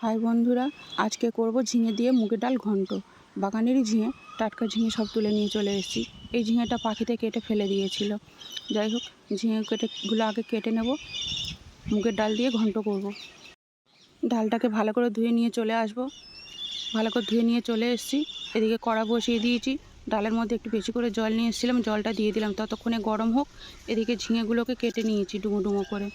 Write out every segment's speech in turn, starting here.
High বন্ধুরা, আজকে করব ঝিঙে দিয়ে মুগের ডাল ঘন্ট। বাগানেরই ঝিঙে, টাটকা ঝিঙে সব তুলে নিয়ে চলে এসেছি। এই ঝিঙেটা পাখিতে কেটে ফেলে দিয়েছিল। যাই হোক, গুলো আগে কেটে নেব, মুগের ডাল দিয়ে ঘন্ট করব। ডালটাকে ভালো করে ধুয়ে নিয়ে চলে আসব। ভালো করে ধুয়ে নিয়ে চলে এসেছি। এদিকে কড়া বসিয়ে দিয়েছি। ডালের মধ্যে একটু বেশি করে জল নিয়ে এসেছিলাম, জলটা দিয়ে দিলাম, ততক্ষণে গরম হোক। এদিকে ঝিঙেগুলোকে কেটে নিয়েছি ডুমো ডুমো করে।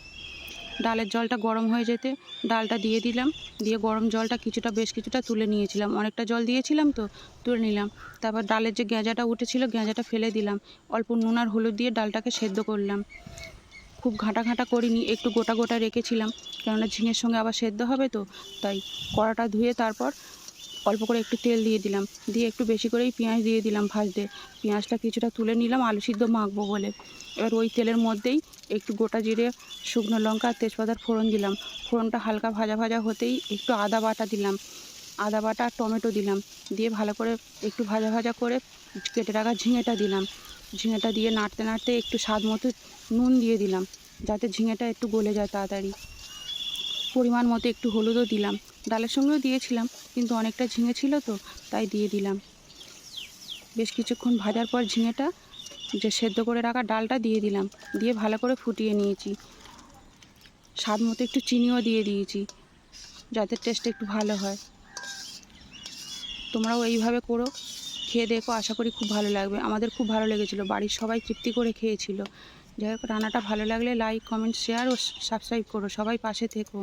ডালের জলটা গরম হয়ে যেতে ডালটা দিয়ে দিলাম, দিয়ে গরম জলটা বেশ কিছুটা তুলে নিয়েছিলাম, অনেকটা জল দিয়েছিলাম তো তুলে নিলাম। তারপর ডালের যে গেঁজাটা উঠেছিল গেঁজাটা ফেলে দিলাম, অল্প নুন আর হলুদ দিয়ে ডালটাকে সেদ্ধ করলাম। খুব ঘাঁটা ঘাঁটা করিনি, একটু গোটা গোটা রেখেছিলাম, কেননা ঝিঙের সঙ্গে আবার সেদ্ধ হবে তো তাই। কড়াটা ধুয়ে তারপর অল্প করে একটু তেল দিয়ে দিলাম, দিয়ে একটু বেশি করেই পেঁয়াজ দিয়ে দিলাম ভাজতে। পেঁয়াজটা কিছুটা তুলে নিলাম আলু সিদ্ধ মাখবো বলে। এবার ওই তেলের মধ্যেই একটু গোটা জিরে, শুকনো লঙ্কা আর তেজপাতার ফোড়ন দিলাম। ফোড়নটা হালকা ভাজা ভাজা হতেই একটু আদা বাটা দিলাম, আদা বাটা আর টমেটো দিলাম, দিয়ে ভালো করে একটু ভাজা ভাজা করে কেটে রাখা ঝিঙেটা দিলাম। ঝিঙেটা দিয়ে নাড়তে নাড়তে একটু স্বাদ মতো নুন দিয়ে দিলাম, যাতে ঝিঙেটা একটু গলে যায় তাড়াতাড়ি। পরিমাণ মতো একটু হলুদও দিলাম, ডালের সঙ্গেও দিয়েছিলাম কিন্তু অনেকটা ঝিঙে ছিল তো তাই দিয়ে দিলাম। বেশ কিছুক্ষণ ভাজার পর ঝিঙেটা যে সেদ্ধ করে রাখা ডালটা দিয়ে দিলাম, দিয়ে ভালো করে ফুটিয়ে নিয়েছি। স্বাদ মতো একটু চিনিও দিয়ে দিয়েছি, যাতে টেস্ট একটু ভালো হয়। তোমরাও এইভাবে করো, খেয়ে দেখো, আশা করি খুব ভালো লাগবে। আমাদের খুব ভালো লেগেছিলো, বাড়ির সবাই তৃপ্তি করে খেয়েছিল। যাই হোক, রান্নাটা ভালো লাগলে লাইক, কমেন্ট, শেয়ার ও সাবস্ক্রাইব করো। সবাই পাশে থেকো।